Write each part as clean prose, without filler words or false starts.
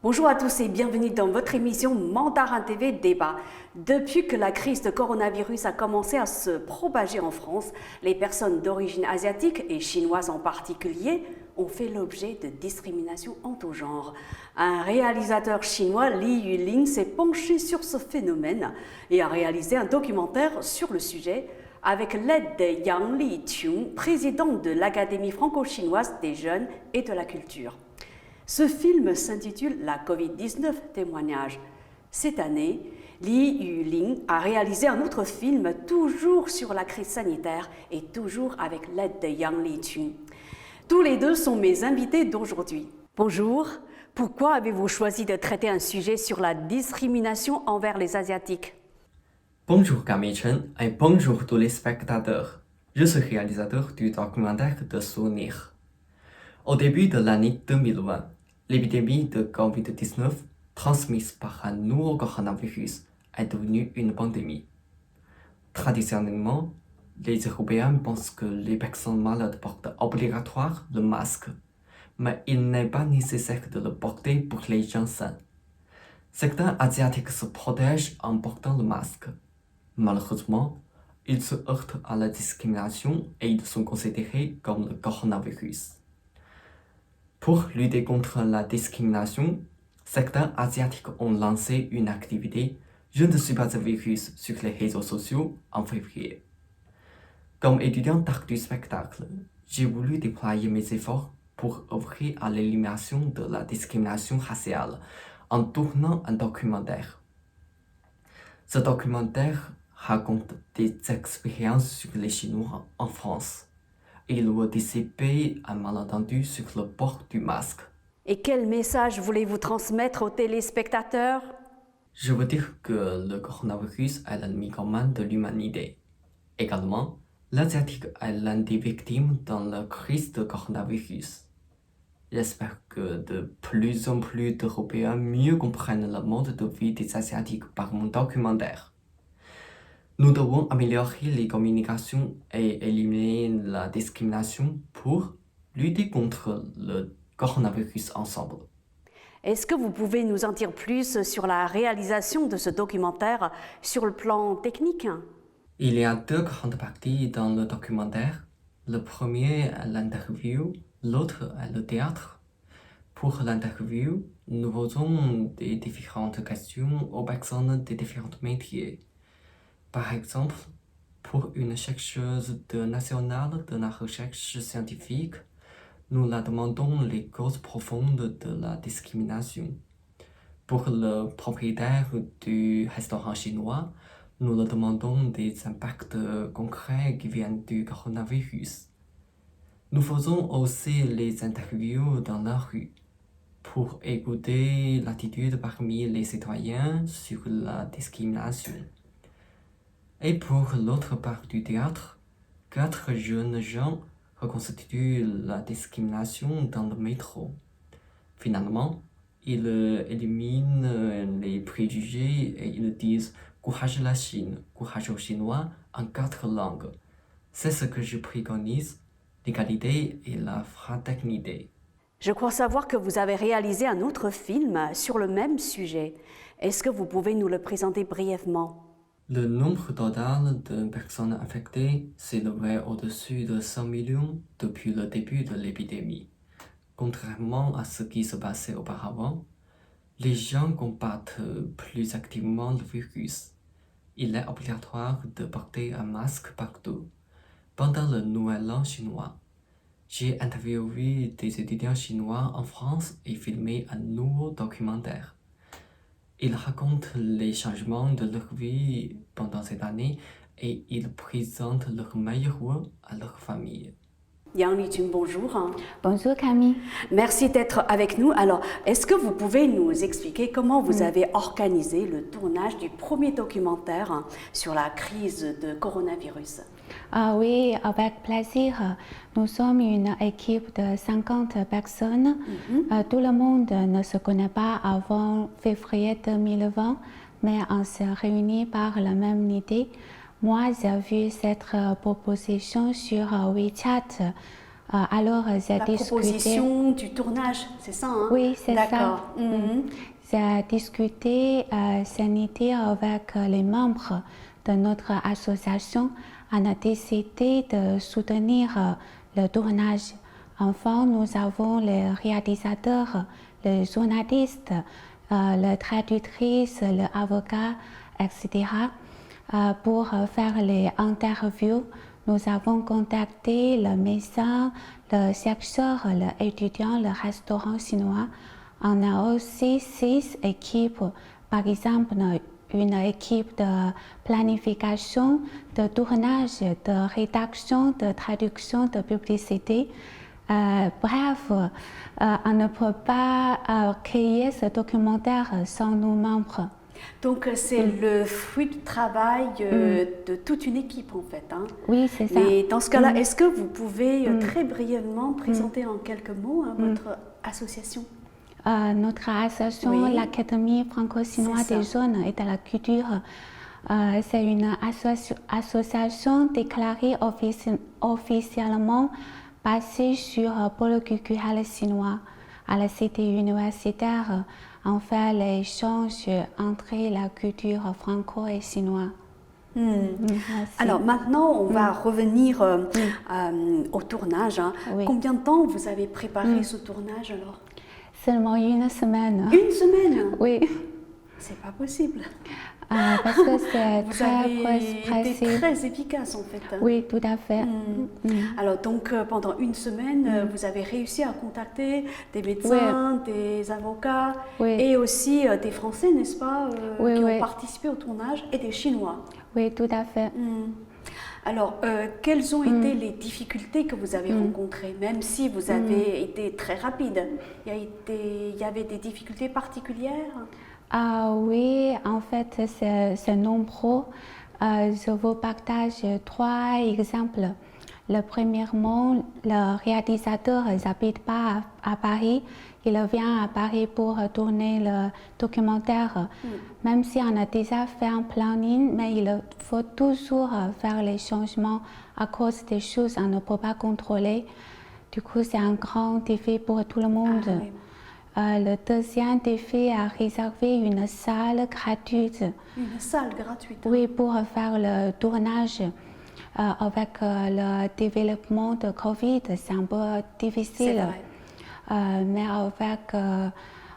Bonjour à tous et bienvenue dans votre émission Mandarin TV Débat. Depuis que la crise de coronavirus a commencé à se propager en France, les personnes d'origine asiatique et chinoise en particulier ont fait l'objet de discriminations en tout genre. Un réalisateur chinois, Li Yuling, s'est penché sur ce phénomène et a réalisé un documentaire sur le sujet avec l'aide de Yang Liqiong, président de l'Académie franco-chinoise des jeunes et de la culture. Ce film s'intitule La Covid-19 témoignage. Cette année, Li Yuling a réalisé un autre film toujours sur la crise sanitaire et toujours avec l'aide de Yang Liqiong. Tous les deux sont mes invités d'aujourd'hui. Bonjour, pourquoi avez-vous choisi de traiter un sujet sur la discrimination envers les Asiatiques? Bonjour Camille Chen et bonjour tous les spectateurs. Je suis réalisateur du documentaire de Souvenirs. Au début de l'année 2020, l'épidémie de Covid-19, transmise par un nouveau coronavirus, est devenue une pandémie. Traditionnellement, les Européens pensent que les personnes malades portent obligatoirement le masque, mais il n'est pas nécessaire de le porter pour les gens sains. Certains Asiatiques se protègent en portant le masque. Malheureusement, ils se heurtent à la discrimination et ils sont considérés comme le coronavirus. Pour lutter contre la discrimination, certains Asiatiques ont lancé une activité « Je ne suis pas un virus » sur les réseaux sociaux en février. Comme étudiant d'art du spectacle, j'ai voulu déployer mes efforts pour œuvrer à l'élimination de la discrimination raciale en tournant un documentaire. Ce documentaire raconte des expériences sur les Chinois en France. Il veut dissiper un malentendu sur le port du masque. Et quel message voulez-vous transmettre aux téléspectateurs? Je veux dire que le coronavirus est l'ennemi commun de l'humanité. Également, l'Asiatique est l'une des victimes dans la crise de coronavirus. J'espère que de plus en plus d'Européens mieux comprennent le mode de vie des Asiatiques par mon documentaire. Nous devons améliorer les communications et éliminer la discrimination pour lutter contre le coronavirus ensemble. Est-ce que vous pouvez nous en dire plus sur la réalisation de ce documentaire sur le plan technique? Il y a deux grandes parties dans le documentaire. Le premier est l'interview, l'autre est le théâtre. Pour l'interview, nous posons des différentes questions aux personnes des différents métiers. Par exemple, pour une chercheuse nationale de la recherche scientifique, nous la demandons les causes profondes de la discrimination. Pour le propriétaire du restaurant chinois, nous le demandons des impacts concrets qui viennent du coronavirus. Nous faisons aussi les interviews dans la rue pour écouter l'attitude parmi les citoyens sur la discrimination. Et pour l'autre part du théâtre, 4 jeunes gens reconstituent la discrimination dans le métro. Finalement, ils éliminent les préjugés et ils disent « Courage la Chine, courage aux Chinois » en 4 langues. C'est ce que je préconise, l'égalité et la fraternité. Je crois savoir que vous avez réalisé un autre film sur le même sujet. Est-ce que vous pouvez nous le présenter brièvement? Le nombre total de personnes infectées s'élevait au-dessus de 100 millions depuis le début de l'épidémie. Contrairement à ce qui se passait auparavant, les gens combattent plus activement le virus. Il est obligatoire de porter un masque partout. Pendant le Nouvel An chinois, j'ai interviewé des étudiants chinois en France et filmé un nouveau documentaire. Ils racontent les changements de leur vie pendant cette année et ils présentent leur meilleur vœu à leur famille. Yang Liqiong, bonjour. Bonjour Camille. Merci d'être avec nous. Alors, est-ce que vous pouvez nous expliquer comment vous avez organisé le tournage du premier documentaire sur la crise de coronavirus? Ah oui, avec plaisir. Nous sommes une équipe de 50 personnes. Tout le monde ne se connaît pas avant février 2020, mais on s'est réunis par la même idée. Moi, j'ai vu cette proposition sur WeChat Alors, j'ai La discuté. proposition du tournage, c'est ça, hein? Oui, c'est ça. D'accord. Mhm. J'ai discuté cette idée avec les membres de notre association. On a décidé de soutenir le tournage. Enfin, nous avons les réalisateurs, les journalistes, les traductrices, les avocats, etc. Pour faire les interviews, nous avons contacté le médecin, le chercheur, l'étudiant, le restaurant chinois. On a aussi 6 équipes, par exemple une équipe de planification, de tournage, de rédaction, de traduction, de publicité. Bref, on ne peut pas créer ce documentaire sans nos membres. Donc, c'est le fruit du travail de toute une équipe, en fait, hein? Oui, c'est ça. Et dans ce cas-là, est-ce que vous pouvez très brièvement présenter en quelques mots votre association? Notre association, Oui. l'Académie franco-chinoise C'est des ça. jeunes et de la culture, c'est une association déclarée officiellement basée sur le pôle culturel chinois. À la cité universitaire, on fait l'échange entre la culture franco et chinoise. Merci. Alors maintenant, on va revenir au tournage, hein. Oui. Combien de temps vous avez préparé ce tournage alors? Seulement une semaine. Une semaine? Oui, C'est pas possible. parce que c'est Vous très avez été précis. très efficace en fait, hein. Oui, tout à fait. Alors donc pendant une semaine, vous avez réussi à contacter des médecins, des avocats Oui. et aussi des Français, n'est-ce pas, Oui, qui oui. ont participé au tournage et des Chinois. Oui, tout à fait. Alors, quelles ont été les difficultés que vous avez rencontrées, même si vous avez été très rapide? Il y avait des difficultés particulières? Ah oui, en fait, c'est nombreux. Je vous partage 3 exemples. Premièrement, le réalisateur n'habite pas à Paris. Il vient à Paris pour tourner le documentaire. Même si on a déjà fait un planning, mais il faut toujours faire les changements à cause des choses qu'on ne peut pas contrôler. Du coup, c'est un grand défi pour tout le monde. Ah, oui. Le deuxième défi a réservé une salle gratuite. Une salle gratuite. Oui, pour faire le tournage. Avec le développement de Covid, c'est un peu C'est difficile. vrai. Mais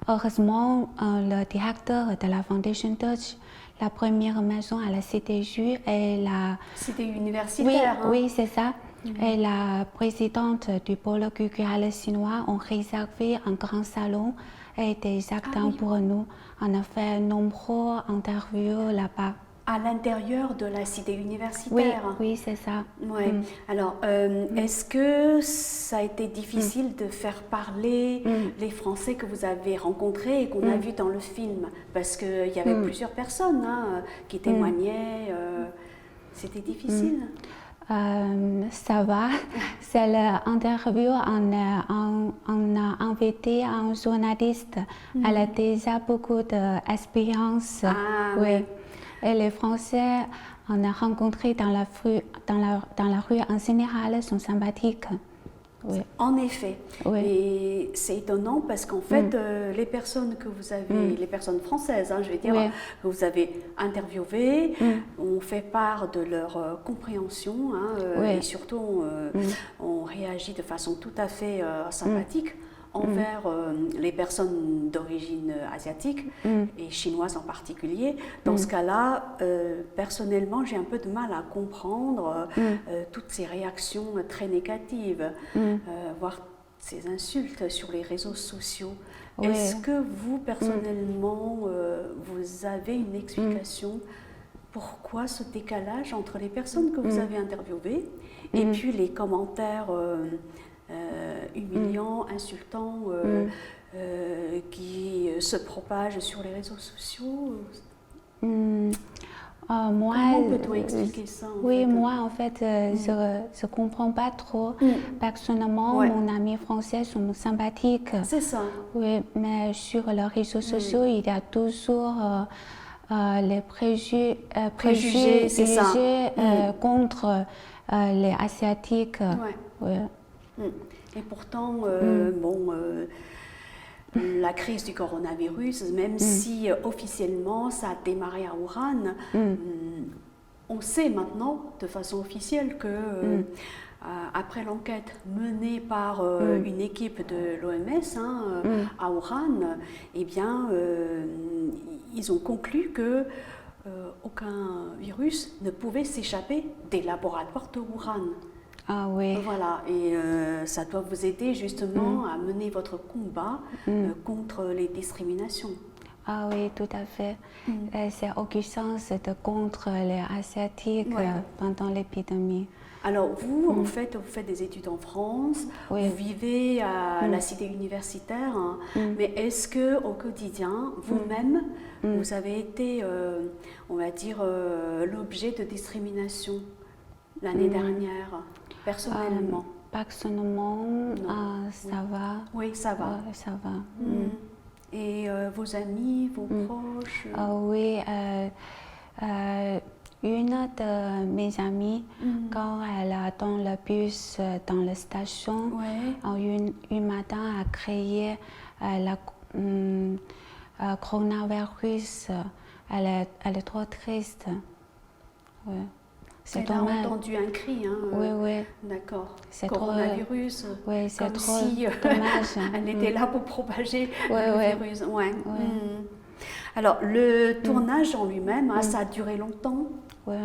heureusement, le directeur de la Foundation Touch, la première maison à la CTJ et la... C'était Oui, universitaire, hein? oui, c'est ça. Et la présidente du pôle culturel chinois ont réservé un grand salon et des acteurs oui. pour nous. On a fait nombreuses interviews là-bas. À l'intérieur de la cité Oui, universitaire. oui, c'est ça. Ouais. Alors, est-ce que ça a été difficile de faire parler les Français que vous avez rencontrés et qu'on a vus dans le film? Parce qu'il y avait plusieurs personnes hein, qui témoignaient. C'était difficile. Ça va. C'est l'interview. On a invité un journaliste. Elle a déjà beaucoup d'expérience. Ah, oui. oui. Et les Français, on a rencontré dans la rue en général, sont sympathiques. Oui. En effet. Oui. Et c'est étonnant parce qu'en fait, les personnes que vous avez, les personnes françaises, hein, je vais dire, Oui. que vous avez interviewées, ont fait part de leur compréhension hein, Oui. et surtout ont réagi de façon tout à fait sympathique envers les personnes d'origine asiatique et chinoise en particulier. Dans ce cas-là, personnellement, j'ai un peu de mal à comprendre toutes ces réactions très négatives, voire ces insultes sur les réseaux sociaux. Oui. Est-ce que vous, personnellement, vous avez une explication pourquoi ce décalage entre les personnes que vous avez interviewées et puis les commentaires humiliants, insultants qui se propagent sur les réseaux sociaux? Moi, Comment peut-on expliquer ça oui, fait? moi en fait, je comprends pas trop. Personnellement, Ouais. mon ami français sont sympathiques. C'est ça. Oui, mais sur les réseaux sociaux, il y a toujours les Préjugés, c'est ça. préjugés contre les Asiatiques. Ouais. Oui. Et pourtant, la crise du coronavirus, même si officiellement ça a démarré à Wuhan, on sait maintenant de façon officielle que après l'enquête menée par une équipe de l'OMS à Wuhan, eh bien, ils ont conclu que aucun virus ne pouvait s'échapper des laboratoires de Wuhan. Ah oui. Voilà, et ça doit vous aider justement à mener votre combat contre les discriminations. Ah oui, tout à fait. C'est aucune de contre les Asiatiques pendant l'épidémie. Alors vous, en fait, vous faites des études en France, vous vivez à la cité universitaire, mais est-ce que au quotidien, vous-même, vous avez été, on va dire, l'objet de discrimination l'année dernière, personnellement? Personnellement, ça va. Oui, ça va. Ça va. Et vos amis, vos proches? Oui, une de mes amies, quand elle est dans le bus, dans la station, un matin a créé le coronavirus. Elle est trop triste. Ouais. C'est dommage. Elle a entendu un cri, hein? Oui. D'accord. C'est coronavirus. Oui, c'est comme trop si dommage. elle était là pour propager le virus. Alors, le tournage en lui-même, ça a duré longtemps? Oui,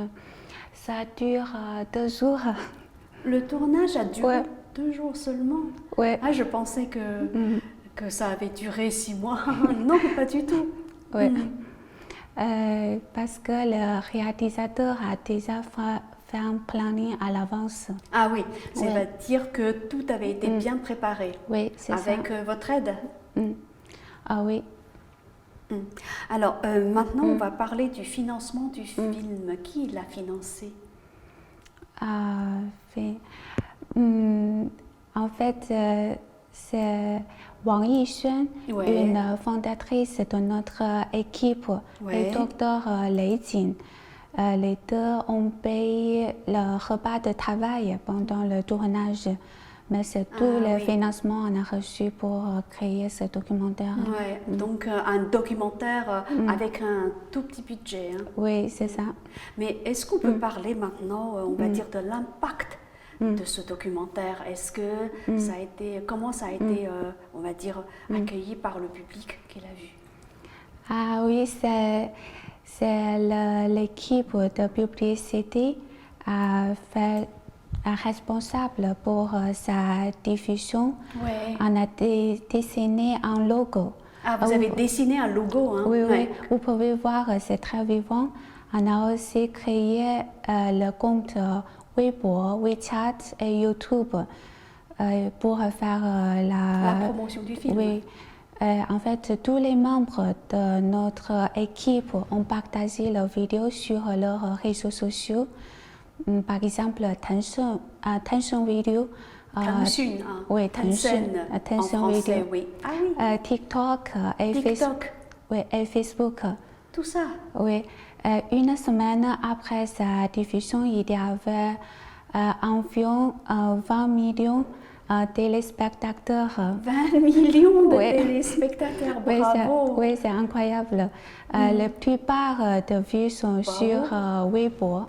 ça dure 2 jours. Le tournage a duré 2 jours seulement? Oui. Ah, je pensais que ça avait duré 6 mois. Non, pas du tout. Oui. Parce que le réalisateur a déjà fait un planning à l'avance. Ah oui, ça veut dire que tout avait été bien préparé. Oui, c'est ça. Avec votre aide? Ah oui. Alors, maintenant, on va parler du financement du film. Qui l'a financé? En fait, c'est Wang Yixuan, une fondatrice de notre équipe, et Dr Lei Jin. Les deux ont payé le repas de travail pendant le tournage. Mais c'est tout le financement qu'on a reçu pour créer ce documentaire. Donc un documentaire avec un tout petit budget. Oui, c'est ça. Mais est-ce qu'on peut parler maintenant, on va dire, de l'impact de ce documentaire? Est-ce que ça a été, comment ça a été, on va dire, accueilli par le public qui l'a vu? Ah oui, c'est l'équipe de publicité a fait responsable pour sa diffusion. On a dessiné un logo. Ah, vous avez dessiné un logo, hein? Oui. Vous pouvez voir, c'est très vivant. On a aussi créé le compte Weibo, WeChat et YouTube pour faire la promotion du film. Oui. En fait, tous les membres de notre équipe ont partagé leurs vidéos sur leurs réseaux sociaux. Par exemple, Tencent Video. Tencent, oui, Tencent Video. Oui. Ah oui. TikTok et Facebook. Tout ça. Oui. Une semaine après sa diffusion, il y avait environ 20 millions de téléspectateurs. 20 millions de téléspectateurs, bravo! Oui, c'est incroyable. La plupart des vues sont sur Weibo.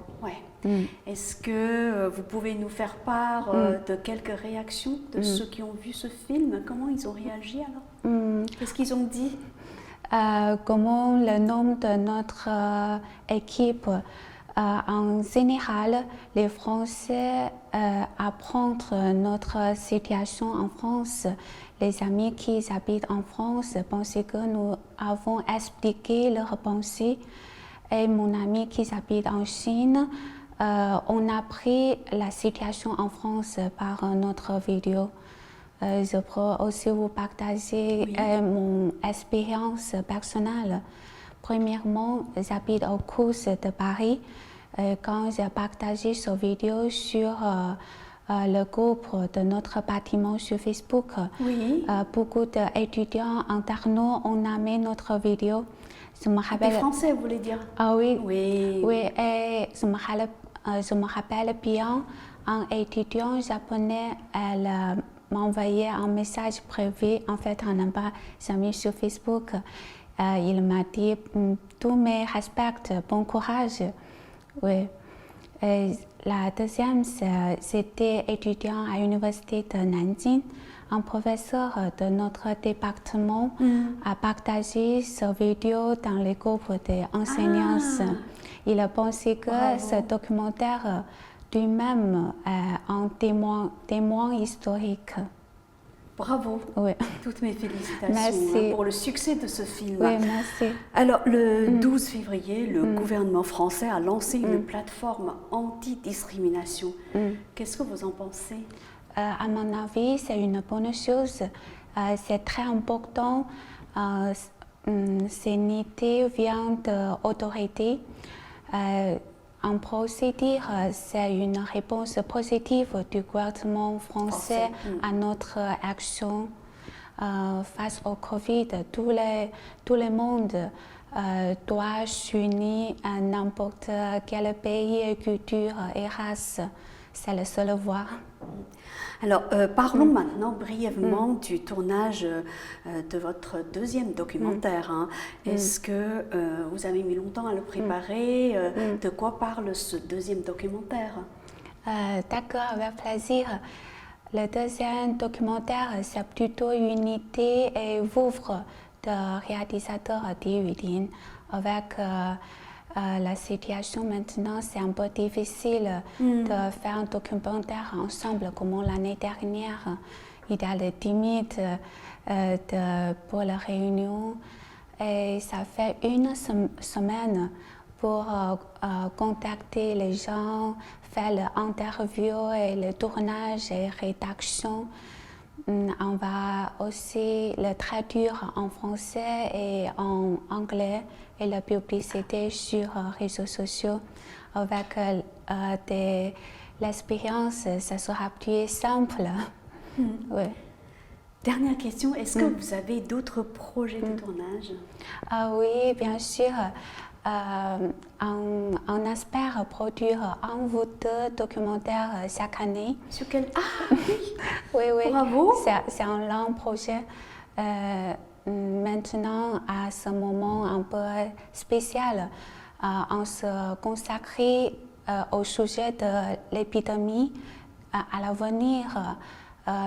Est-ce que vous pouvez nous faire part de quelques réactions de ceux qui ont vu ce film? Comment ils ont réagi alors? Qu'est-ce qu'ils ont dit? Comment le nom de notre équipe? En général, les Français apprennent notre situation en France. Les amis qui habitent en France pensent que nous avons expliqué leurs pensées. Et mon ami qui habite en Chine, on a pris la situation en France par notre vidéo. Je peux aussi vous partager mon expérience personnelle. Premièrement, j'habite au cours de Paris. Quand j'ai partagé cette vidéo sur le groupe de notre bâtiment sur Facebook, beaucoup d'étudiants internautes ont aimé notre vidéo. Je me rappelle... Des Français, vous voulez dire? Ah oui. Oui, et je me rappelle bien un étudiant japonais, elle m'a envoyé un message privé. En fait, on n'a pas jamais sur Facebook. Il m'a dit tous mes respects, bon courage. Oui. Et la deuxième, c'était étudiant à l'université de Nanjing. Un professeur de notre département a partagé cette vidéo dans les groupes des enseignants. Il a pensé que ce documentaire lui-même est un témoin historique. Bravo. Oui. Toutes mes félicitations Merci. Pour le succès de ce film. Oui, merci. Alors, le 12 février, le gouvernement français a lancé une plateforme anti-discrimination. Qu'est-ce que vous en pensez? À mon avis, c'est une bonne chose. C'est très important. Cette unité vient de l'autorité. On peut aussi dire que c'est une réponse positive du gouvernement français à notre action face au Covid. Tout le monde doit s'unir à n'importe quel pays, culture et race. C'est la seule voie. Alors, parlons maintenant brièvement du tournage de votre deuxième documentaire. Est-ce que vous avez mis longtemps à le préparer? De quoi parle ce deuxième documentaire? D'accord, avec plaisir. Le deuxième documentaire, c'est plutôt une idée et oeuvre de réalisateur Di Yulin. Avec la situation maintenant, c'est un peu difficile de faire un documentaire ensemble comme l'année dernière. Il y a les limites pour la réunion et ça fait une semaine pour contacter les gens, faire l'interview et le tournage et rédaction. On va aussi le traduire en français et en anglais et la publicité sur les réseaux sociaux. Avec l'expérience, ça sera plus simple. Oui. Dernière question, est-ce que vous avez d'autres projets de tournage? Oui, bien sûr. On espère produire un ou deux documentaires chaque année. Sur quel... Ah oui. Oui. Bravo. C'est un long projet. Maintenant, à ce moment un peu spécial, on se consacre au sujet de l'épidémie. À l'avenir,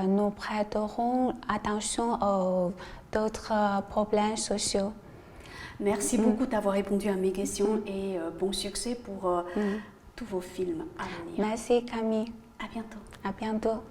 nous prêterons attention aux d'autres problèmes sociaux. Merci beaucoup d'avoir répondu à mes questions et bon succès pour tous vos films à venir. Merci Camille. À bientôt. À bientôt.